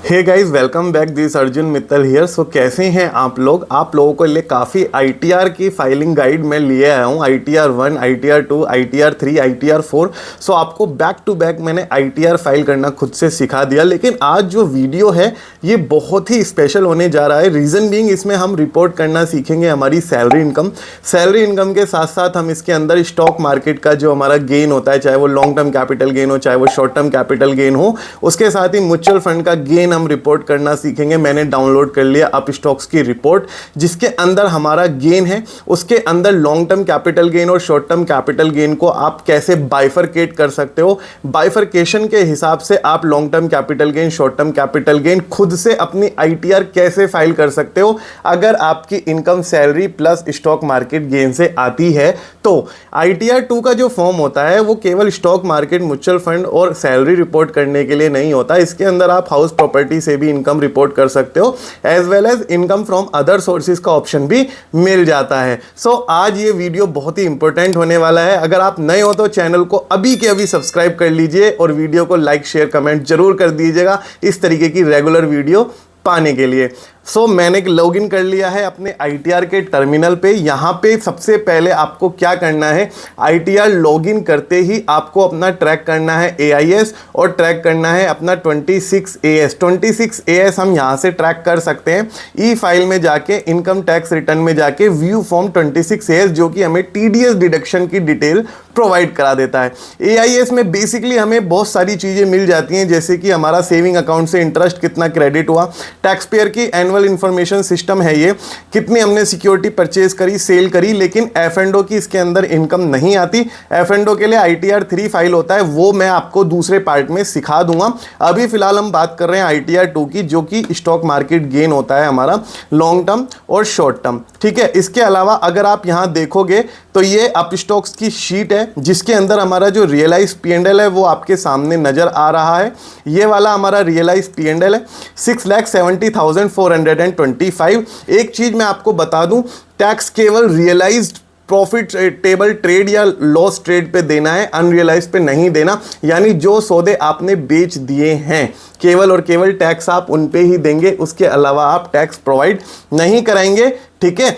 Hey guys, welcome back. This Arjun Mittal here. So कैसे हैं आप लोग? आप लोगों के लिए काफ़ी आईटीआर की फाइलिंग गाइड मैं लिए आया हूँ। ITR 1, ITR 2, ITR 3, ITR 4। सो आपको बैक टू बैक मैंने आईटीआर फाइल करना खुद से सिखा दिया। लेकिन आज जो वीडियो है ये बहुत ही स्पेशल होने जा रहा है। रीज़न बीइंग, इसमें हम रिपोर्ट करना सीखेंगे हमारी सैलरी इनकम के साथ साथ हम इसके अंदर स्टॉक मार्केट का जो हमारा गेन होता है, चाहे वो लॉन्ग टर्म कैपिटल गेन हो, चाहे वो शॉर्ट टर्म कैपिटल गेन हो, उसके साथ ही म्यूचुअल फंड का गेन हम रिपोर्ट करना सीखेंगे। मैंने डाउनलोड कर लिया अप स्टॉक्स की रिपोर्ट, जिसके अंदर हमारा गेन है, उसके अंदर लॉन्ग टर्म कैपिटल गेन और शॉर्ट टर्म कैपिटल गेन को आप कैसे बाइफरकेट कर सकते हो। बाइफरकेशन के हिसाब से आप long term capital gain, short term capital gain खुद से अपनी आईटीआर कैसे फाइल कर सकते हो अगर आपकी income salary plus stock market gain से आती है। तो आईटीआर 2 का जो फॉर्म होता है वो केवल स्टॉक मार्केट, म्यूचुअल फंड और सैलरी रिपोर्ट करने के लिए नहीं होता। इसके अंदर आप हाउस प्रॉपर्टी से भी इनकम रिपोर्ट कर सकते हो, as well as income from other sources का ऑप्शन भी मिल जाता है। सो आज ये वीडियो बहुत ही इंपॉर्टेंट होने वाला है। अगर आप नए हो तो चैनल को अभी के अभी सब्सक्राइब कर लीजिए और वीडियो को लाइक, शेयर, कमेंट जरूर कर दीजिएगा इस तरीके की रेगुलर वीडियो पाने के लिए। सो मैंने लॉगिन कर लिया है अपने आईटीआर के टर्मिनल पे। यहाँ पे सबसे पहले आपको क्या करना है, आईटीआर लॉगिन करते ही आपको अपना ट्रैक करना है एआईएस और ट्रैक करना है अपना 26AS। 26AS हम यहाँ से ट्रैक कर सकते हैं। ई फाइल में जाके, इनकम टैक्स रिटर्न में जाके व्यू फॉर्म 26AS, जो कि हमें टीडीएस डिडक्शन की डिटेल प्रोवाइड करा देता है। एआईएस में बेसिकली हमें बहुत सारी चीज़ें मिल जाती हैं, जैसे कि हमारा सेविंग अकाउंट से इंटरेस्ट कितना क्रेडिट हुआ, टैक्स पेयर की एनुअल इंफॉर्मेशन सिस्टम है ये, कितनी हमने सिक्योरिटी परचेज करी, सेल करी। लेकिन एफ&ओ की इसके अंदर इनकम नहीं आती। एफ&ओ के लिए आईटीआर 3 फाइल होता है, वो मैं आपको दूसरे पार्ट में सिखा दूंगा। अभी फिलहाल हम बात कर रहे हैं आईटीआर 2 की, जो कि स्टॉक मार्केट गेन होता है हमारा लॉन्ग टर्म और शॉर्ट टर्म। ठीक है, इसके अलावा अगर आप यहां देखोगे तो ये अप स्टॉक्स की शीट है, जिसके अंदर हमारा जो रियलाइज पी&एल है वो आपके सामने नजर आ रहा है। ये वाला हमारा रियलाइज पी&एल है 6,70,425। एक चीज मैं आपको बता दूं, टैक्स केवल रियलाइज्ड प्रॉफिट टेबल ट्रेड या लॉस ट्रेड पे देना है, अनरियलाइज पे नहीं देना। यानी जो सौदे आपने बेच दिए हैं केवल और केवल टैक्स आप उन पे ही देंगे, उसके अलावा आप टैक्स प्रोवाइड नहीं कराएंगे। ठीक है,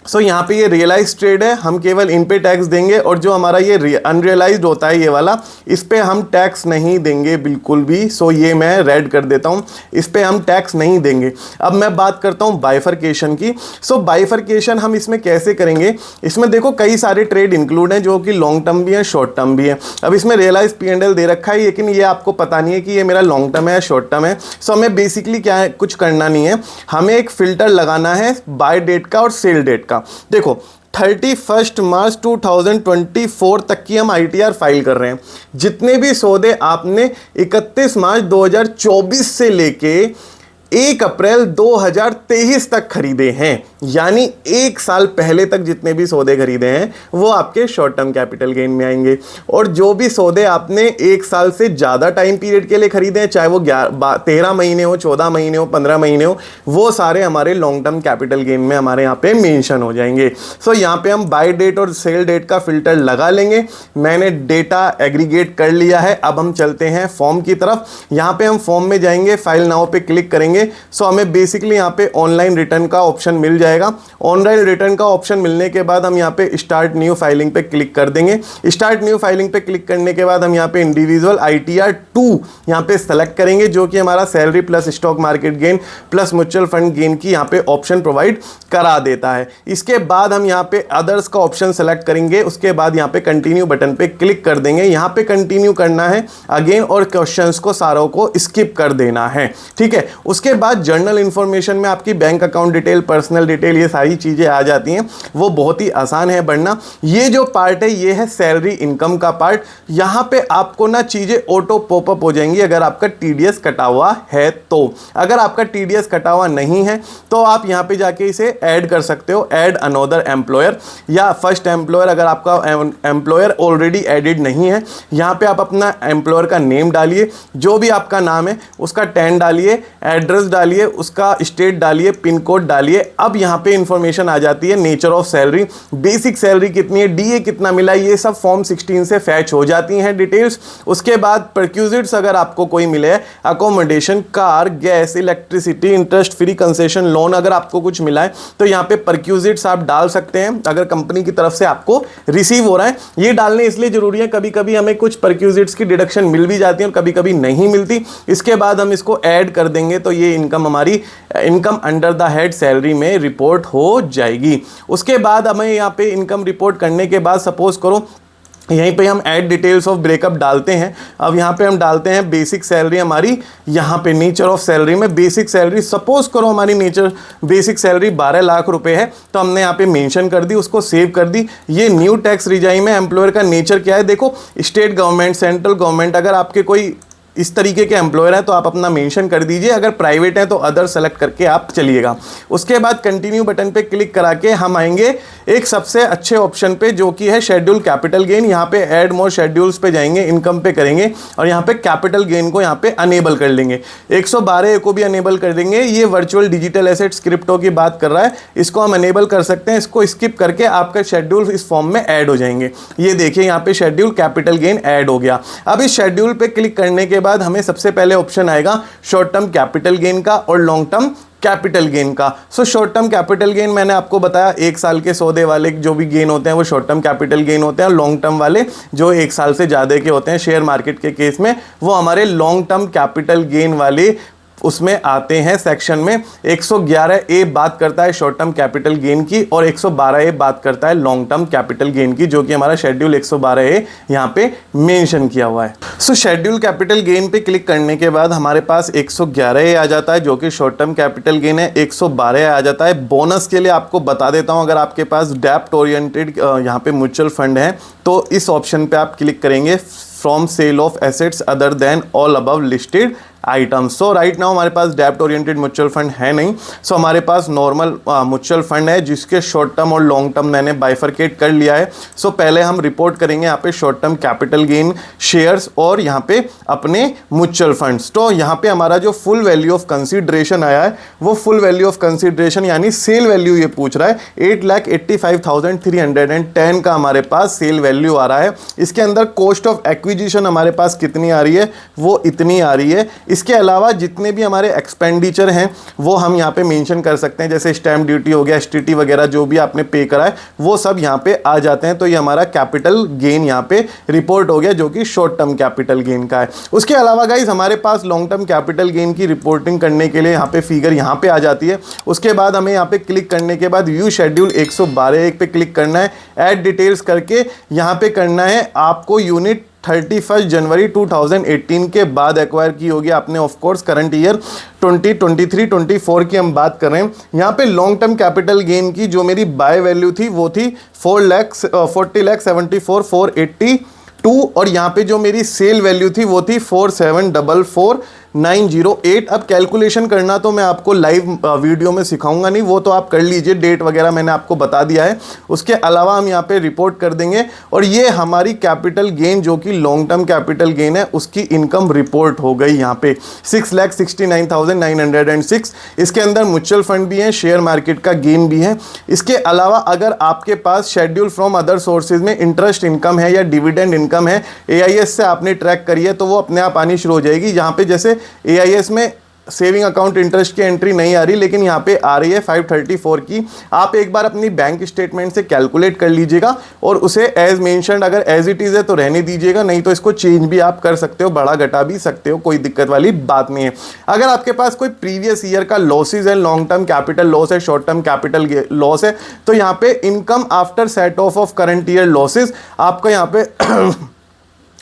सो यहाँ पे ये रियलाइज ट्रेड है, हम केवल इन पे टैक्स देंगे, और जो हमारा ये अनरियलाइज्ड होता है ये वाला, इस पे हम टैक्स नहीं देंगे बिल्कुल भी। सो ये मैं रेड कर देता हूँ, इस पे हम टैक्स नहीं देंगे। अब मैं बात करता हूँ बाइफरकेशन की। सो बाइफरकेशन हम इसमें कैसे करेंगे, इसमें देखो कई सारे ट्रेड इंक्लूड हैं, जो कि लॉन्ग टर्म भी है, शॉर्ट टर्म भी है। अब इसमें रियलाइज पी&एल दे रखा है, लेकिन ये आपको पता नहीं है कि ये मेरा लॉन्ग टर्म है या शॉर्ट टर्म है। सो हमें बेसिकली क्या है, कुछ करना नहीं है, हमें एक फिल्टर लगाना है बाय डेट का और सेल डेट का। देखो 31 मार्च 2024 तक की हम आईटीआर फाइल कर रहे हैं। जितने भी सौदे आपने 31 मार्च 2024 से लेके 1 अप्रैल 2023 तक खरीदे हैं, यानी 1 साल पहले तक जितने भी सौदे खरीदे हैं वो आपके शॉर्ट टर्म कैपिटल गेन में आएंगे। और जो भी सौदे आपने 1 साल से ज़्यादा टाइम पीरियड के लिए खरीदे हैं, चाहे वो 13 महीने हो, 14 महीने हो, 15 महीने हो, वो सारे हमारे लॉन्ग टर्म कैपिटल गेन में हमारे यहाँ पे मेंशन हो जाएंगे। सो यहाँ पे हम बाय डेट और सेल डेट का फिल्टर लगा लेंगे। मैंने डेटा एग्रीगेट कर लिया है। अब हम चलते हैं फॉर्म की तरफ। यहाँ पे हम फॉर्म में जाएंगे, फाइल नाउ पे क्लिक करेंगे। सो हमें बेसिकली यहाँ पे ऑनलाइन रिटर्न का ऑप्शन मिल जाएगा। ऑनलाइन रिटर्न का ऑप्शन मिलने के बाद हम यहाँ पे स्टार्ट न्यू फाइलिंग पे क्लिक कर देंगे। स्टार्ट न्यू फाइलिंग पे क्लिक करने के बाद हम यहाँ पे इंडिविजुअल आईटीआर 2 यहाँ पे सेलेक्ट करेंगे, जो कि हमारा salary plus stock market gain plus mutual fund gain की यहाँ पे ऑप्शन प्रोवाइड करा देता है। इसके बाद हम यहाँ पे अदर्स का ऑप्शन सेलेक्ट करेंगे। उसके बाद यहाँ पे कंटिन्यू बटन पे क्लिक कर देंगे। यहाँ पे कंटिन्यू करना है अगेन, और क्वेश्चंस को सारों को स्किप कर देना है। ठीक है, उसके बाद जर्नल इंफॉर्मेशन में आपकी bank account detail, personal detail, ये सारी चीजें आ जाती हैं। वो बहुत ही आसान है बढ़ना। ये जो पार्ट है ये है सैलरी इनकम का पार्ट। यहां पे आपको ना चीजें ऑटो पॉपअप हो जाएंगी अगर आपका टीडीएस कटा हुआ है तो। अगर आपका टीडीएस कटा हुआ नहीं है तो आप यहां पे जाके इसे ऐड कर सकते हो, ऐड अनदर एम्प्लॉयर या फर्स्ट एम्प्लॉयर। अगर आपका एम्प्लॉयर ऑलरेडी एडिड नहीं है, यहां पे आप अपना एम्प्लॉयर का नेम डालिए, जो भी आपका नाम है उसका 10 डालिए, एड्रेस डालिए, उसका स्टेट डालिए, पिन कोड डालिए। अब यहाँ यहाँ पे इंफॉर्मेशन आ जाती है, nature of salary, basic salary कितनी है, डीए कितना मिला, ये सब फॉर्म 16 से फैच हो जाती हैं डिटेल्स। उसके बाद परक्यूजिट्स अगर आपको कोई मिले, accommodation, car, gas, electricity, interest free concession loan अगर आपको कुछ मिला है तो यहाँ पे परक्यूजिट्स आप डाल सकते हैं अगर कंपनी की तरफ से आपको रिसीव हो रहा है। ये डालने इसलिए जरूरी है, कभी कभी हमें कुछ परक्यूजिट्स की डिडक्शन मिल भी जाती है और कभी कभी नहीं मिलती। इसके बाद हम इसको ऐड कर देंगे तो ये इनकम हमारी income under the head salary में रिपोर्ट हो जाएगी। उसके बाद हमें यहाँ पे इनकम रिपोर्ट करने के बाद सपोज करो यहीं पे हम ऐड डिटेल्स ऑफ ब्रेकअप डालते हैं। अब यहाँ पे हम डालते हैं बेसिक सैलरी हमारी, यहाँ पे नेचर ऑफ सैलरी में बेसिक सैलरी सपोज करो हमारी बेसिक सैलरी 12 लाख रुपए है, तो हमने यहाँ पे मेंशन कर दी, उसको सेव कर दी। ये न्यू टैक्स रिजाइम है, एम्प्लॉयर का नेचर क्या है देखो, स्टेट गवर्नमेंट, सेंट्रल गवर्नमेंट। अगर आपके कोई इस तरीके के एम्प्लॉयर हैं तो आप अपना मेंशन कर दीजिए, अगर प्राइवेट है तो अदर सेलेक्ट करके आप चलिएगा। उसके बाद कंटिन्यू बटन पे क्लिक करा के हम आएंगे एक सबसे अच्छे ऑप्शन पे जो कि है शेड्यूल कैपिटल गेन। यहाँ पे ऐड मोर शेड्यूल्स पे जाएंगे, इनकम पे करेंगे और यहाँ पे कैपिटल गेन को यहाँ पे अनेबल कर लेंगे, 112A को भी अनेबल कर देंगे। ये वर्चुअल डिजिटल एसेट्स क्रिप्टो की बात कर रहा है, इसको हम अनेबल कर सकते हैं। इसको स्किप करके आपका शेड्यूल इस फॉर्म में ऐड हो जाएंगे। ये देखिए यहाँ पे शेड्यूल कैपिटल गेन ऐड हो गया। अब इस शेड्यूल पे क्लिक करने के बाद हमें सबसे पहले ऑप्शन आएगा शॉर्ट टर्म कैपिटल गेन का और लॉन्ग टर्म कैपिटल गेन का। So short term capital gain मैंने आपको बताया, 1 साल के सौदे वाले जो भी गेन होते हैं वो शॉर्ट टर्म कैपिटल गेन होते हैं। लॉन्ग टर्म वाले जो 1 साल से ज़्यादा के होते हैं शेयर मार्केट के केस में, वो हमारे लॉन्ग टर्म कैपिटल गेन वाले उसमें आते हैं सेक्शन में। 111A बात करता है शॉर्ट टर्म कैपिटल गेन की और 112A बात करता है लॉन्ग टर्म कैपिटल गेन की, जो कि हमारा शेड्यूल 112A यहाँ पे मेंशन किया हुआ है। सो शेड्यूल कैपिटल गेन पे क्लिक करने के बाद हमारे पास 111A आ जाता है जो कि शॉर्ट टर्म कैपिटल गेन है, 112A आ जाता है। बोनस के लिए आपको बता देता हूँ, अगर आपके पास डेप्ट ओरिएंटेड यहाँ पे म्यूचुअल फंड है तो इस ऑप्शन पे आप क्लिक करेंगे from sale of assets other than all above listed items. So right now हमारे पास डेप्ट ओरिएंटेड म्यूचुअल फंड है नहीं, सो हमारे पास नॉर्मल म्यूचुअल फंड है जिसके शॉर्ट टर्म और लॉन्ग टर्म मैंने बाइफरकेट कर लिया है। सो पहले हम रिपोर्ट करेंगे यहाँ पे short term capital gain shares और यहाँ पे अपने म्यूचुअल फंड्स। तो यहाँ पे हमारा जो फुल वैल्यू ऑफ कंसिडरेशन आया है वो फुल वैल्यू ऑफ कंसिडरेशन यानी सेल वैल्यू ये पूछ रहा है 8,85,310 का हमारे पास सेल वैल्यू आ रहा है। इसके अंदर कॉस्ट ऑफ एक्विजिशन हमारे पास कितनी आ रही है, वो इतनी आ रही है। इसके अलावा जितने भी हमारे एक्सपेंडिचर हैं वो हम यहाँ पे मेंशन कर सकते हैं, जैसे स्टैम्प ड्यूटी हो गया, एसटीटी वगैरह जो भी आपने पे करा है वो सब यहाँ पे आ जाते हैं। तो ये हमारा कैपिटल गेन यहाँ पे रिपोर्ट हो गया जो कि शॉर्ट टर्म कैपिटल गेन का है। उसके अलावा गाइज हमारे पास लॉन्ग टर्म कैपिटल गेन की रिपोर्टिंग करने के लिए यहाँ पे फिगर यहाँ पे आ जाती है। उसके बाद हमें यहाँ पे क्लिक करने के बाद व्यू शेड्यूल 112 पे क्लिक करना है, ऐड डिटेल्स करके यहाँ पे करना है आपको यूनिट 31 जनवरी 2018 के बाद एक्वायर की होगी आपने, ऑफ कोर्स करंट ईयर 2023-24 की हम बात कर रहे हैं। यहाँ पे लॉन्ग टर्म कैपिटल गेन की जो मेरी बाय वैल्यू थी वो थी 40,74,482 और यहाँ पे जो मेरी सेल वैल्यू थी वो थी 4744,908। अब कैलकुलेशन करना तो मैं आपको लाइव वीडियो में सिखाऊंगा नहीं, वो तो आप कर लीजिए, डेट वगैरह मैंने आपको बता दिया है। उसके अलावा हम यहाँ पे रिपोर्ट कर देंगे और ये हमारी कैपिटल गेन जो कि लॉन्ग टर्म कैपिटल गेन है उसकी इनकम रिपोर्ट हो गई यहाँ पे 6,69,906। इसके अंदर म्यूचुअल फंड भी है, शेयर मार्केट का गेन भी है। इसके अलावा अगर आपके पास शेड्यूल फ्रॉम अदर सोर्सेज में इंटरेस्ट इनकम है या डिविडेंड इनकम है, AIS से आपने ट्रैक करी है तो वो अपने आप आनी शुरू हो जाएगी। यहाँ पे जैसे AIS में सेविंग अकाउंट इंटरेस्ट की एंट्री नहीं आ रही लेकिन यहाँ पे आ रही है 534 की। आप एक बार अपनी बैंक स्टेटमेंट से कैलकुलेट कर लीजिएगा और उसे एज मेंशन्ड अगर एज इट इज़ है तो रहने दीजिएगा, नहीं तो इसको चेंज भी आप कर सकते हो, बढ़ा घटा भी सकते हो, कोई दिक्कत वाली बात नहीं है। अगर आपके पास कोई प्रीवियस ईयर का लॉसेज है, लॉन्ग टर्म कैपिटल लॉस है, शॉर्ट टर्म कैपिटल लॉस है, तो यहाँ पे income after set of current year losses आपको यहाँ पे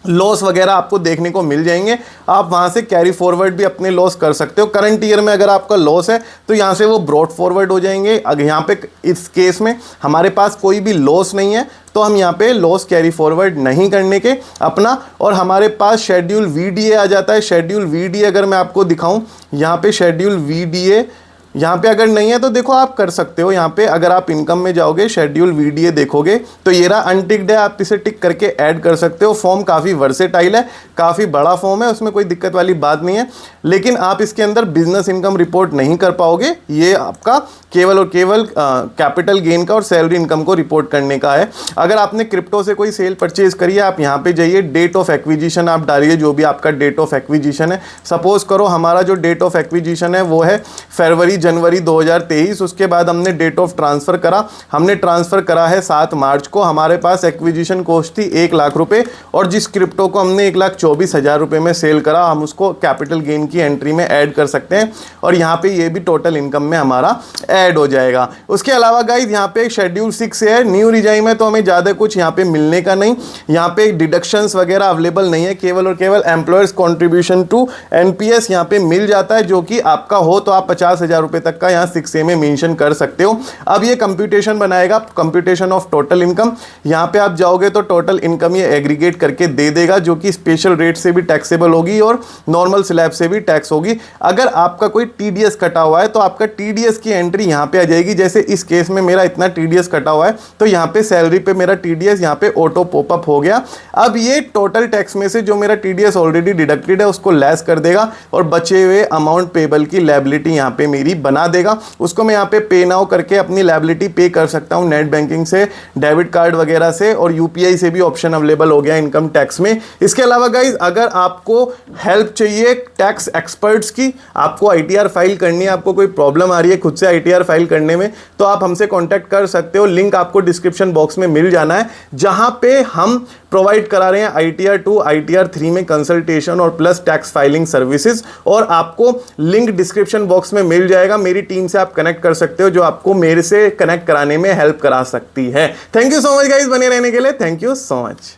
लॉस वगैरह आपको देखने को मिल जाएंगे। आप वहाँ से कैरी फॉरवर्ड भी अपने लॉस कर सकते हो। करंट ईयर में अगर आपका लॉस है तो यहाँ से वो ब्रॉड फॉरवर्ड हो जाएंगे। अगर यहाँ पे इस केस में हमारे पास कोई भी लॉस नहीं है तो हम यहाँ पे लॉस कैरी फॉरवर्ड नहीं करने के अपना, और हमारे पास शेड्यूल VDA आ जाता है। शेड्यूल VDA अगर मैं आपको दिखाऊं, यहाँ पे शेड्यूल VDA यहाँ पे अगर नहीं है तो देखो आप कर सकते हो। यहाँ पे अगर आप इनकम में जाओगे, शेड्यूल वीडीए देखोगे तो ये रहा अनटिक्ड है, आप इसे टिक करके ऐड कर सकते हो। फॉर्म काफ़ी वर्सेटाइल है, काफ़ी बड़ा फॉर्म है, उसमें कोई दिक्कत वाली बात नहीं है। लेकिन आप इसके अंदर बिजनेस इनकम रिपोर्ट नहीं कर पाओगे, ये आपका केवल और केवल कैपिटल गेन का और सैलरी इनकम को रिपोर्ट करने का है। अगर आपने क्रिप्टो से कोई सेल परचेज करी है, आप यहाँ पे जाइए, डेट ऑफ एक्विजिशन आप डालिए, जो भी आपका डेट ऑफ एक्विजिशन है। सपोज करो हमारा जो डेट ऑफ एक्विजिशन है वो है फरवरी जनवरी 2023, उसके बाद हमने डेट ऑफ ट्रांसफर करा, हमने ट्रांसफर करा है 7 मार्च को। हमारे पास एक्विजिशन कॉस्ट थी 1 लाख रुपए, और जिस क्रिप्टो को हमने 1,24,000 रुपए में सेल करा, हम उसको कैपिटल गेन की एंट्री में ऐड कर सकते हैं, और यहाँ पे ये भी टोटल इनकम में हमारा ऐड हो जाएगा। उसके अलावा गाइज यहाँ पे शेड्यूल 6 है, न्यू रिजाइम है, तो हमें ज़्यादा कुछ यहाँ पे मिलने का नहीं। यहाँ पे डिडक्शंस वगैरह अवेलेबल नहीं है, केवल और केवल एम्प्लॉयर्स कॉन्ट्रीब्यूशन टू एनपीएस यहाँ पे मिल जाता है, जो कि आपका हो तो आप 50,000 रुपए तक का यहाँ 6A में मेंशन कर सकते हो। अब ये कंप्यूटेशन बनाएगा, कंप्यूटेशन ऑफ टोटल इनकम। यहाँ पे आप जाओगे तो टोटल इनकम ये एग्रीगेट करके दे देगा, जो कि स्पेशल रेट से भी टैक्सेबल होगी और नॉर्मल स्लैब से भी टैक्स होगी। अगर आपका कोई टीडीएस कटा हुआ है तो आपका टीडीएस की एंट्री यहाँ पे आ जाएगी। जैसे इस केस में मेरा इतना टीडीएस कटा हुआ है, तो यहाँ पे सैलरी पे मेरा टीडीएस यहाँ पे ऑटो पॉपअप हो गया। अब ये टोटल टैक्स में से जो मेरा टीडीएस ऑलरेडी डिडक्टेड है उसको लेस कर देगा, और बचे हुए अमाउंट पेबल की लायबिलिटी यहाँ पे मेरी बना देगा। उसको मैं यहाँ पे पे नाउ करके अपनी लायबिलिटी पे कर सकता हूँ, नेट बैंकिंग से, डेबिट कार्ड वगैरह से, और यूपीआई से भी ऑप्शन अवेलेबल हो गया इनकम टैक्स में। इसके अलावा गाइज अगर आपको हेल्प चाहिए टैक्स एक्सपर्ट्स की, आपको आईटीआर फाइल करनी है, आपको कोई प्रॉब्लम आ रही है खुद से आईटीआर फाइल करने में, तो आप हमसे कांटेक्ट कर सकते हो। लिंक आपको डिस्क्रिप्शन बॉक्स में मिल जाना है, जहां पे हम प्रोवाइड करा रहे हैं आईटीआर 2 आईटीआर 3 में कंसल्टेशन और प्लस टैक्स फाइलिंग सर्विसेज, और आपको लिंक डिस्क्रिप्शन बॉक्स में मिल जाएगा। मेरी टीम से आप कनेक्ट कर सकते हो, जो आपको मेरे से कनेक्ट कराने में हेल्प करा सकती है। Thank you so much guys बने रहने के लिए, थैंक यू सो मच।